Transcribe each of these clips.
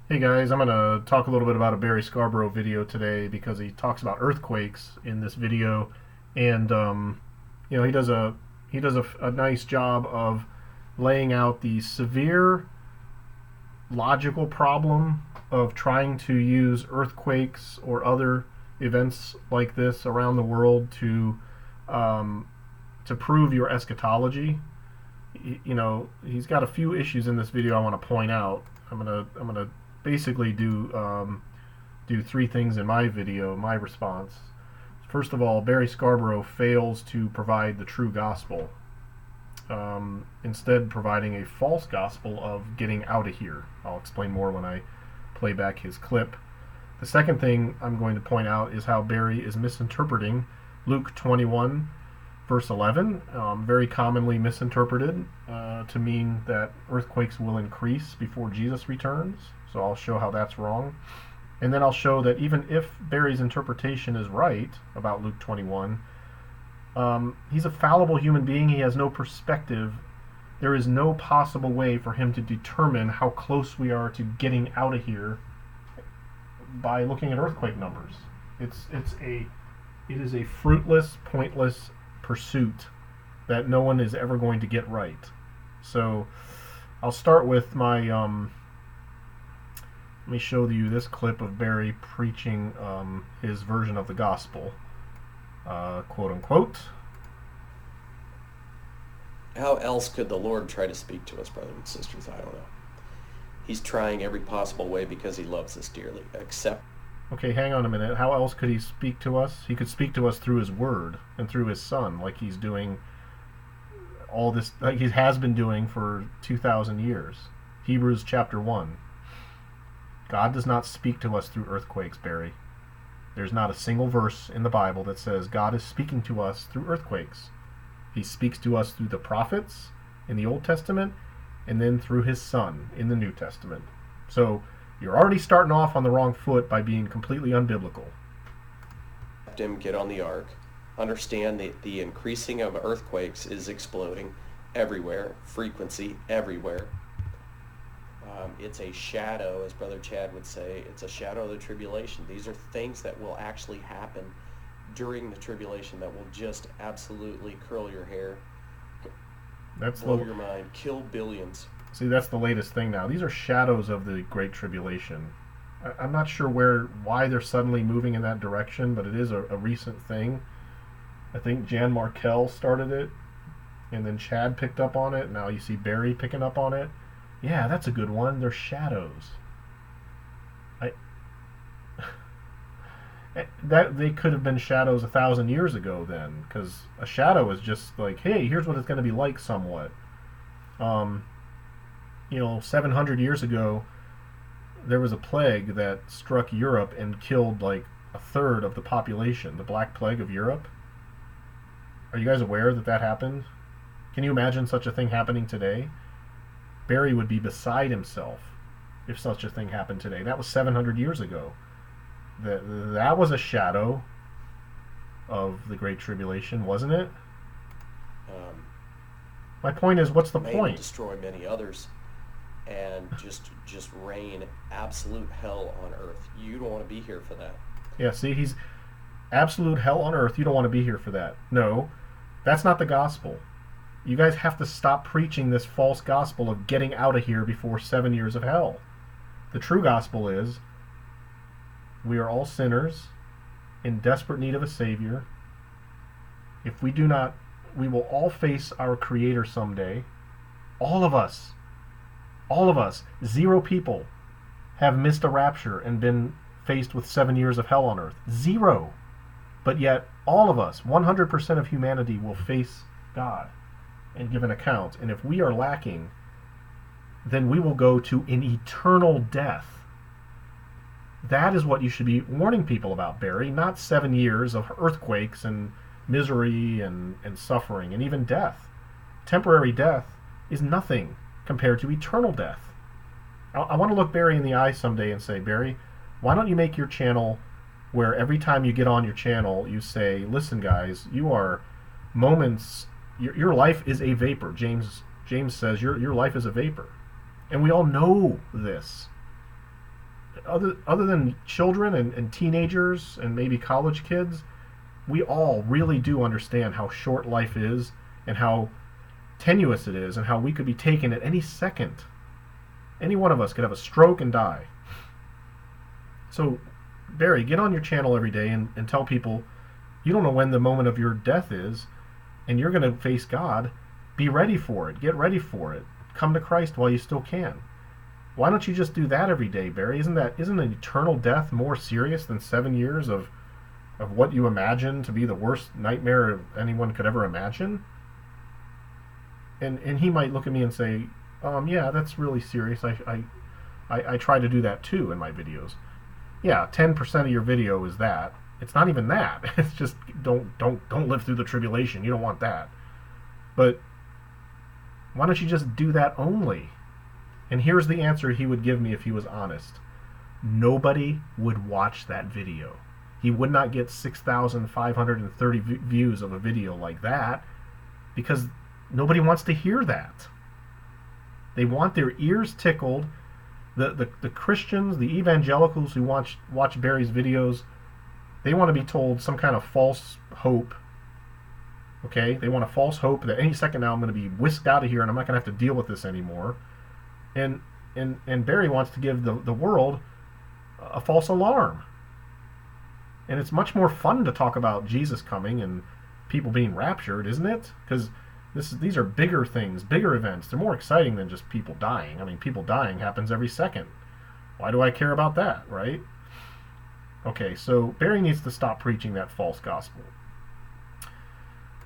Hey guys, I'm going to talk a little bit about a Barry Scarbrough video today because he talks about earthquakes in this video, and he does a nice job of laying out the severe logical problem of trying to use earthquakes or other events like this around the world um, to prove your eschatology. He's got a few issues in this video I want to point out. I'm gonna basically do three things in my video, my response. First of all, Barry Scarbrough fails to provide the true gospel, instead providing a false gospel of getting out of here. I'll explain more when I play back his clip. The second thing I'm going to point out is how Barry is misinterpreting Luke 21 verse 11, very commonly misinterpreted to mean that earthquakes will increase before Jesus returns. So I'll show how that's wrong. And then I'll show that even if Barry's interpretation is right about Luke 21, he's a fallible human being. He has no perspective. There is no possible way for him to determine how close we are to getting out of here by looking at earthquake numbers. It is a fruitless, pointless pursuit that no one is ever going to get right. So I'll start with my let me show you this clip of Barry preaching his version of the gospel, quote unquote. How else could the Lord try to speak to us, brothers and sisters? I don't know. He's trying every possible way because he loves us dearly. Except, Okay, hang on a minute. How else could he speak to us? He could speak to us through his word and through his son, like he's doing all this, like he has been doing for 2,000 years. Hebrews chapter 1. God does not speak to us through earthquakes, Barry. There's not a single verse in the Bible that says God is speaking to us through earthquakes. He speaks to us through the prophets in the Old Testament and then through his son in the New Testament. So you're already starting off on the wrong foot by being completely unbiblical. him get on the ark. Understand that the increasing of earthquakes is exploding everywhere, frequency everywhere. It's a shadow, as Brother Chad would say. It's a shadow of the tribulation. These are things that will actually happen during the tribulation that will just absolutely curl your hair, blow your mind, kill billions. See, that's the latest thing now. These are shadows of the Great Tribulation. I'm not sure why they're suddenly moving in that direction, but it is a recent thing. I think Jan Markell started it, and then Chad picked up on it. Now you see Barry picking up on it. Yeah, that's a good one. They're shadows. That they could have been shadows 1,000 years ago then, because a shadow is just like, hey, here's what it's going to be like somewhat. 700 years ago, there was a plague that struck Europe and killed like a third of the population, the Black Plague of Europe. Are you guys aware that happened? Can you imagine such a thing happening today? Barry would be beside himself if such a thing happened today. That was 700 years ago. That was a shadow of the Great Tribulation, wasn't it? My point is, what's the point? Destroy many others and just rain absolute hell on earth. You don't want to be here for that. Yeah, see, he's absolute hell on earth. You don't want to be here for that. No, that's not the gospel. You guys have to stop preaching this false gospel of getting out of here before 7 years of hell. The true gospel is we are all sinners in desperate need of a Savior. If we do not, we will all face our Creator someday. All of us. 0 people have missed a rapture and been faced with 7 years of hell on earth. 0. But yet, all of us, 100% of humanity, will face God and give an account. And if we are lacking, then we will go to an eternal death. That is what you should be warning people about, Barry, not 7 years of earthquakes and misery and suffering and even death. Temporary death is nothing compared to eternal death. I want to look Barry in the eye someday and say, Barry, why don't you make your channel where every time you get on your channel you say, listen guys, you are moments, your life is a vapor. James says your life is a vapor. And we all know this. other than children and teenagers and maybe college kids, we all really do understand how short life is and how tenuous it is and how we could be taken at any second. Any one of us could have a stroke and die. So, Barry, get on your channel every day and tell people you don't know when the moment of your death is, and you're going to face God. Be ready for it. Get ready for it. Come to Christ while you still can. Why don't you just do that every day, Barry? Isn't an eternal death more serious than 7 years of what you imagine to be the worst nightmare anyone could ever imagine? And he might look at me and say, yeah, that's really serious. I try to do that too in my videos. Yeah, 10% of your video is that. It's not even that. It's just don't live through the tribulation. You don't want that. But why don't you just do that only? And here's the answer he would give me if he was honest. Nobody would watch that video. He would not get 6,530 views of a video like that because nobody wants to hear that. They want their ears tickled. The Christians, the evangelicals who watch Barry's videos, they want to be told some kind of false hope. Okay? They want a false hope that any second now I'm going to be whisked out of here and I'm not going to have to deal with this anymore. And Barry wants to give the world a false alarm. And it's much more fun to talk about Jesus coming and people being raptured, isn't it? Because these are bigger things, bigger events. They're more exciting than just people dying. I mean, people dying happens every second. Why do I care about that, right? Okay, so Barry needs to stop preaching that false gospel.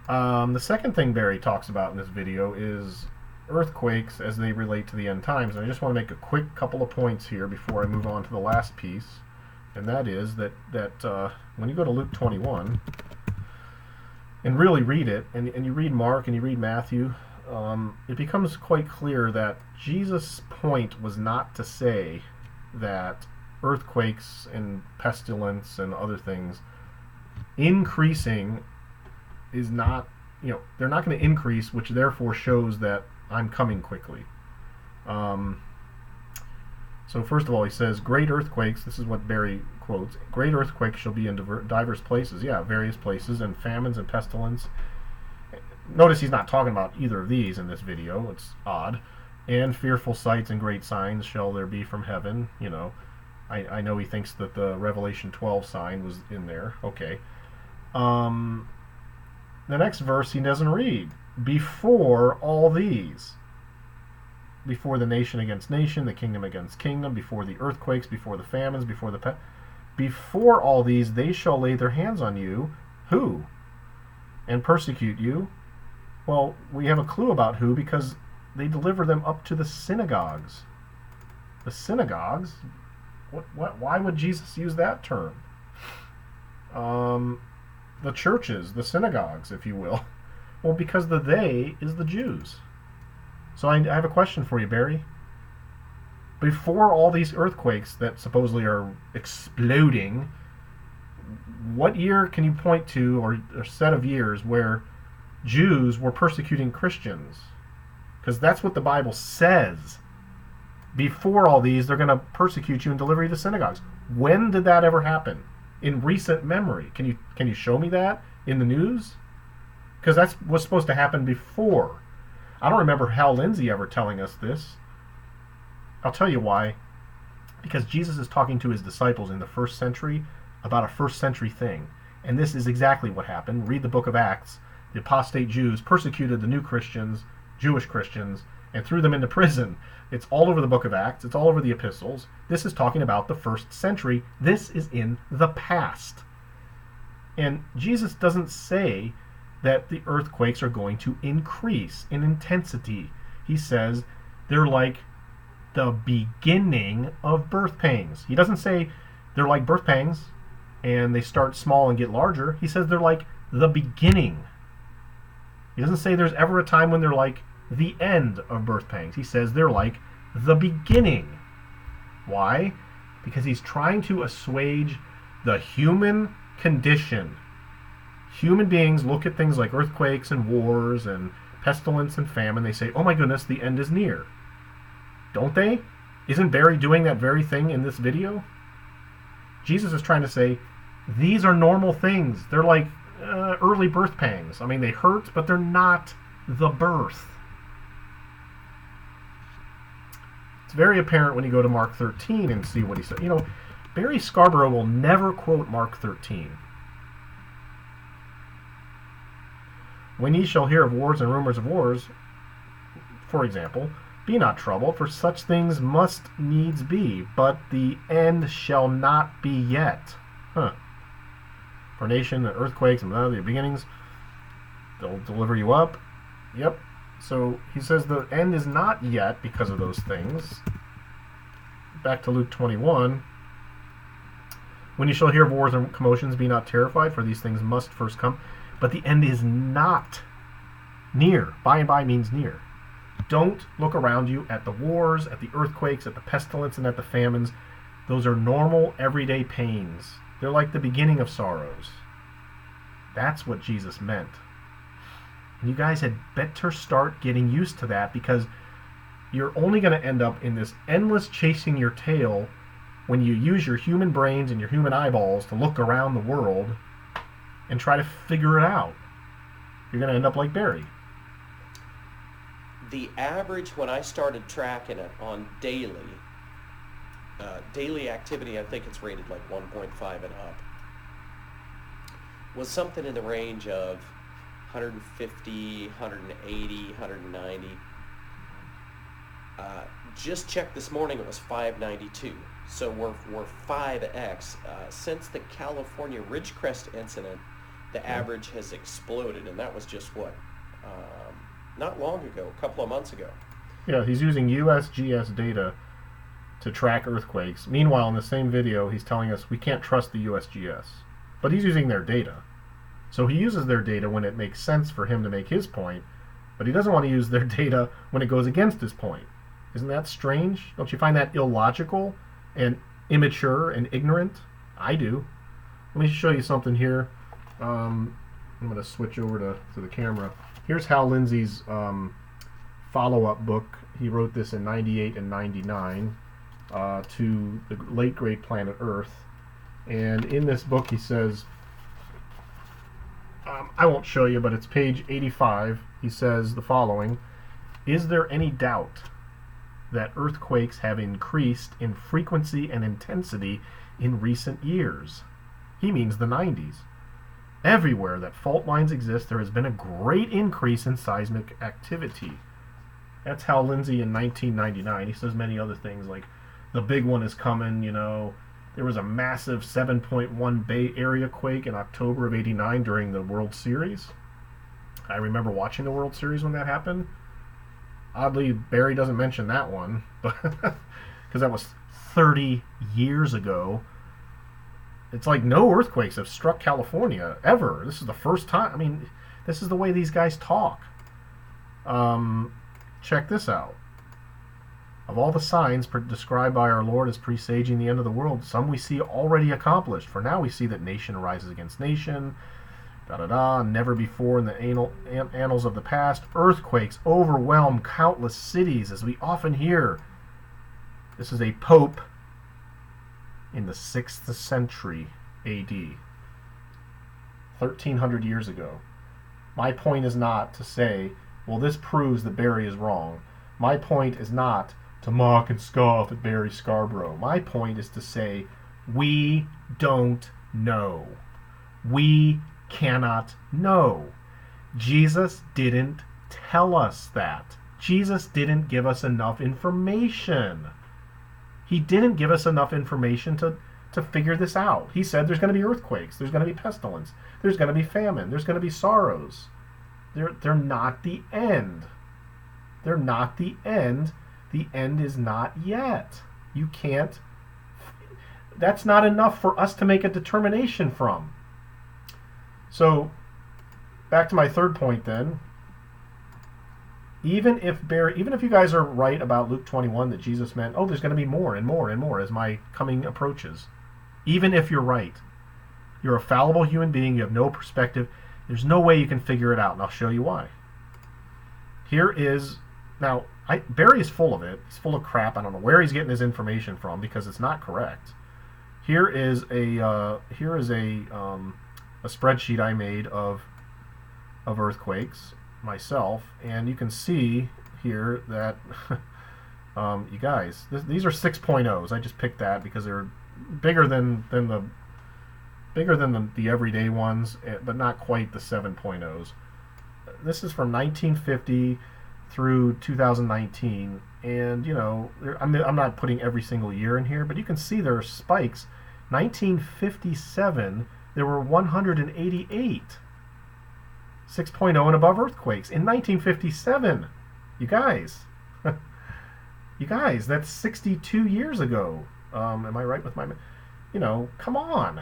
The second thing Barry talks about in this video is earthquakes as they relate to the end times. And I just want to make a quick couple of points here before I move on to the last piece. And that is that when you go to Luke 21 and really read it, and you read Mark and you read Matthew, it becomes quite clear that Jesus' point was not to say that earthquakes and pestilence and other things increasing is not, they're not going to increase, which therefore shows that I'm coming quickly. So first of all, he says, great earthquakes, this is what Barry quotes, great earthquakes shall be in diverse places. Yeah, various places, and famines and pestilence. Notice he's not talking about either of these in this video. It's odd. And fearful sights and great signs shall there be from heaven. I know he thinks that the Revelation 12 sign was in there. Okay. The next verse he doesn't read. Before all these. Before the nation against nation, the kingdom against kingdom, before the earthquakes, before the famines, before all these, they shall lay their hands on you. Who? And persecute you. Well, we have a clue about who, because they deliver them up to the synagogues. The synagogues? Why would Jesus use that term? The churches, the synagogues, if you will. Well, because the they is the Jews. So I have a question for you, Barry. Before all these earthquakes that supposedly are exploding, what year can you point to, or set of years, where Jews were persecuting Christians? Because that's what the Bible says. Before all these, they're going to persecute you and deliver you to synagogues. When did that ever happen? In recent memory. Can you show me that in the news? Because that's what's supposed to happen before. I don't remember Hal Lindsey ever telling us this. I'll tell you why. Because Jesus is talking to his disciples in the first century about a first century thing. And this is exactly what happened. Read the book of Acts. The apostate Jews persecuted the new Christians, Jewish Christians, and threw them into prison. It's all over the book of Acts. It's all over the epistles. This is talking about the first century. This is in the past. And Jesus doesn't say that the earthquakes are going to increase in intensity. He says they're like the beginning of birth pangs. He doesn't say they're like birth pangs and they start small and get larger. He says they're like the beginning. He doesn't say there's ever a time when they're like the end of birth pangs. He says they're like the beginning. Why? Because he's trying to assuage the human condition. Human beings look at things like earthquakes and wars and pestilence and famine. They say, oh my goodness, the end is near. Don't they? Isn't Barry doing that very thing in this video? Jesus is trying to say, these are normal things. They're like early birth pangs. I mean, they hurt, but they're not the birth. It's very apparent when you go to Mark 13 and see what he said. You know, Barry Scarbrough will never quote Mark 13. When ye shall hear of wars and rumors of wars, for example, be not troubled, for such things must needs be, but the end shall not be yet. For nation and earthquakes and the beginnings, they'll deliver you up. Yep. So he says the end is not yet because of those things. Back to Luke 21. When you shall hear of wars and commotions, be not terrified, for these things must first come. But the end is not near. By and by means near. Don't look around you at the wars, at the earthquakes, at the pestilence, and at the famines. Those are normal, everyday pains. They're like the beginning of sorrows. That's what Jesus meant. And you guys had better start getting used to that, because you're only going to end up in this endless chasing your tail when you use your human brains and your human eyeballs to look around the world and try to figure it out. You're going to end up like Barry. The average, when I started tracking it on daily activity, I think it's rated like 1.5 and up, was something in the range of 150, 180, 190. Just checked this morning, it was 592. So we're 5x. Since the California Ridgecrest incident, the average has exploded, and that was just what? Not long ago, a couple of months ago. Yeah, he's using USGS data to track earthquakes. Meanwhile, in the same video, he's telling us we can't trust the USGS. But he's using their data. So he uses their data when it makes sense for him to make his point, but he doesn't want to use their data when it goes against his point. Isn't that strange? Don't you find that illogical and immature and ignorant? I do. Let me show you something here. I'm going to switch over to the camera. Here's Hal Lindsey's follow-up book. He wrote this in 98 and 99 to the late great planet Earth. And in this book he says, I won't show you, but it's page 85. He says the following: is there any doubt that earthquakes have increased in frequency and intensity in recent years? He means the 90s. Everywhere that fault lines exist, there has been a great increase in seismic activity. That's Hal Lindsey in 1999. He says many other things, like the big one is coming, you know. There was a massive 7.1 Bay Area quake in October of 89 during the World Series. I remember watching the World Series when that happened. Oddly, Barry doesn't mention that one, but because that was 30 years ago. It's like no earthquakes have struck California ever. This is the first time. I mean, this is the way these guys talk. Check this out. Of all the signs described by our Lord as presaging the end of the world, some we see already accomplished. For now we see that nation arises against nation, never before in the annals of the past, earthquakes overwhelm countless cities, as we often hear. This is a pope in the 6th century A.D., 1,300 years ago. My point is not to say, well, this proves that Barry is wrong. My point is not to mock and scoff at Barry Scarbrough. My point is to say, we don't know. We cannot know. Jesus didn't tell us that. Jesus didn't give us enough information. He didn't give us enough information to figure this out. He said there's going to be earthquakes, there's going to be pestilence, there's going to be famine, there's going to be sorrows. They're not the end. They're not the end. The end is not yet. You can't. That's not enough for us to make a determination from. So, back to my third point then. Even if you guys are right about Luke 21 that Jesus meant, oh, there's going to be more and more and more as my coming approaches. Even if you're right, you're a fallible human being, you have no perspective, there's no way you can figure it out, and I'll show you why. Here is Now, Barry is full of it. He's full of crap. I don't know where he's getting his information from because it's not correct. Here is a spreadsheet I made of earthquakes myself, and you can see here that you guys, these are 6.0s. I just picked that because they're bigger than the everyday ones, but not quite the 7.0s. This is from 1950 through 2019, and you know, I'm not putting every single year in here, but you can see there are spikes. 1957, there were 188 6.0 and above earthquakes in 1957. You guys, you guys, that's 62 years ago. Am I right with my? You know, come on.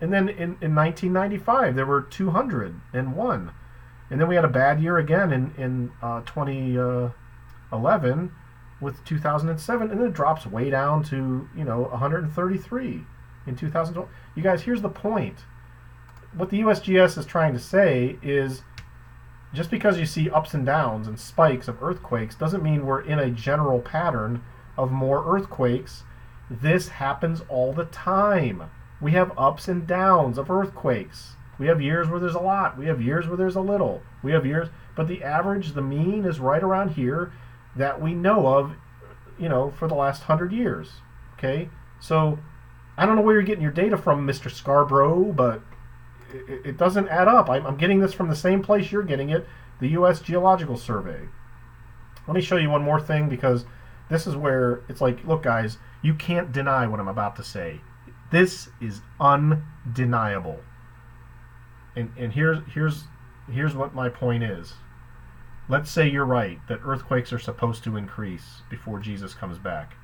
And then in 1995, there were 201. And then we had a bad year again in 2011 with 2007, and then it drops way down to, you know, 133 in 2012. You guys, here's the point. What the USGS is trying to say is just because you see ups and downs and spikes of earthquakes doesn't mean we're in a general pattern of more earthquakes. This happens all the time. We have ups and downs of earthquakes. We have years where there's a lot. We have years where there's a little. We have years, but the average, the mean is right around here that we know of, you know, for the last 100 years. Okay? So I don't know where you're getting your data from, Mr. Scarbrough, but it doesn't add up. I'm getting this from the same place you're getting it, the U.S. Geological Survey. Let me show you one more thing, because this is where it's like, look, guys, you can't deny what I'm about to say. This is undeniable. And here's what my point is. Let's say you're right, that earthquakes are supposed to increase before Jesus comes back.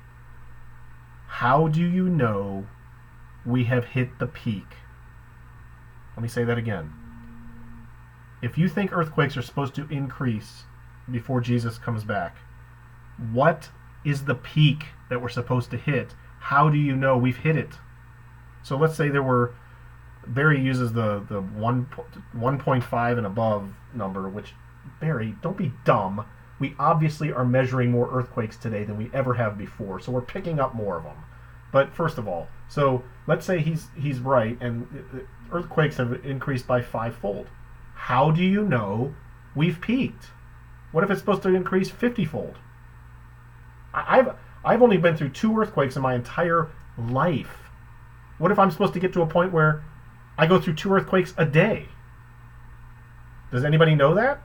How do you know we have hit the peak? Let me say that again. If you think earthquakes are supposed to increase before Jesus comes back, what is the peak that we're supposed to hit? How do you know we've hit it? So let's say there were, Barry uses the 1.5 and above number, which, Barry, don't be dumb. We obviously are measuring more earthquakes today than we ever have before, so we're picking up more of them. But first of all, so let's say he's right, and earthquakes have increased by 5-fold. How do you know we've peaked? What if it's supposed to increase 50-fold? I've only been through 2 earthquakes in my entire life. What if I'm supposed to get to a point where I go through 2 earthquakes a day? Does anybody know that?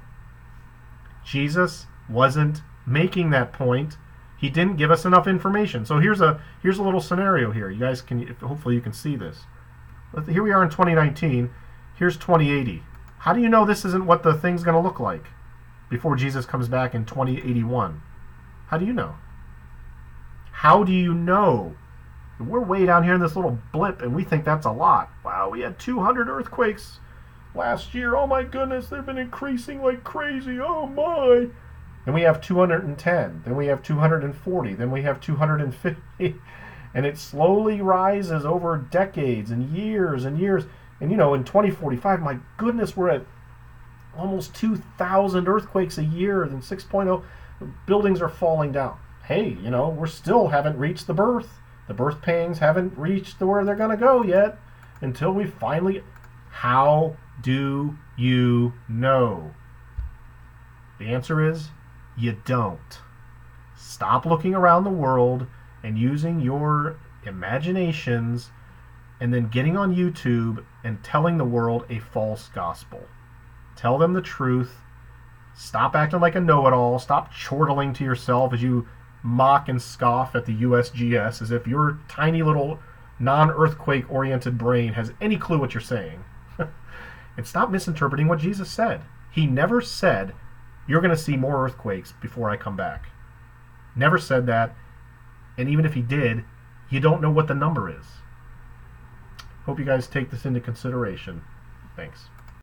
Jesus wasn't making that point. He didn't give us enough information. So here's a little scenario here. You guys can, hopefully you can see this. Here we are in 2019. Here's 2080. How do you know this isn't what the thing's going to look like before Jesus comes back in 2081? How do you know? How do you know? We're way down here in this little blip, and we think that's a lot. Wow, we had 200 earthquakes last year. Oh my goodness, they've been increasing like crazy. Oh my. Then we have 210. Then we have 240. Then we have 250. And it slowly rises over decades and years and years. And you know, in 2045, my goodness, we're at almost 2,000 earthquakes a year. Then 6.0 buildings are falling down. Hey, you know, we still haven't reached the birth. The birth pangs haven't reached where they're going to go yet until we finally... How do you know? The answer is you don't. Stop looking around the world and using your imaginations and then getting on YouTube and telling the world a false gospel. Tell them the truth. Stop acting like a know-it-all. Stop chortling to yourself as you mock and scoff at the USGS as if your tiny little non-earthquake oriented brain has any clue what you're saying. And stop misinterpreting what Jesus said. He never said, you're going to see more earthquakes before I come back. Never said that. And even if he did, you don't know what the number is. Hope you guys take this into consideration. Thanks.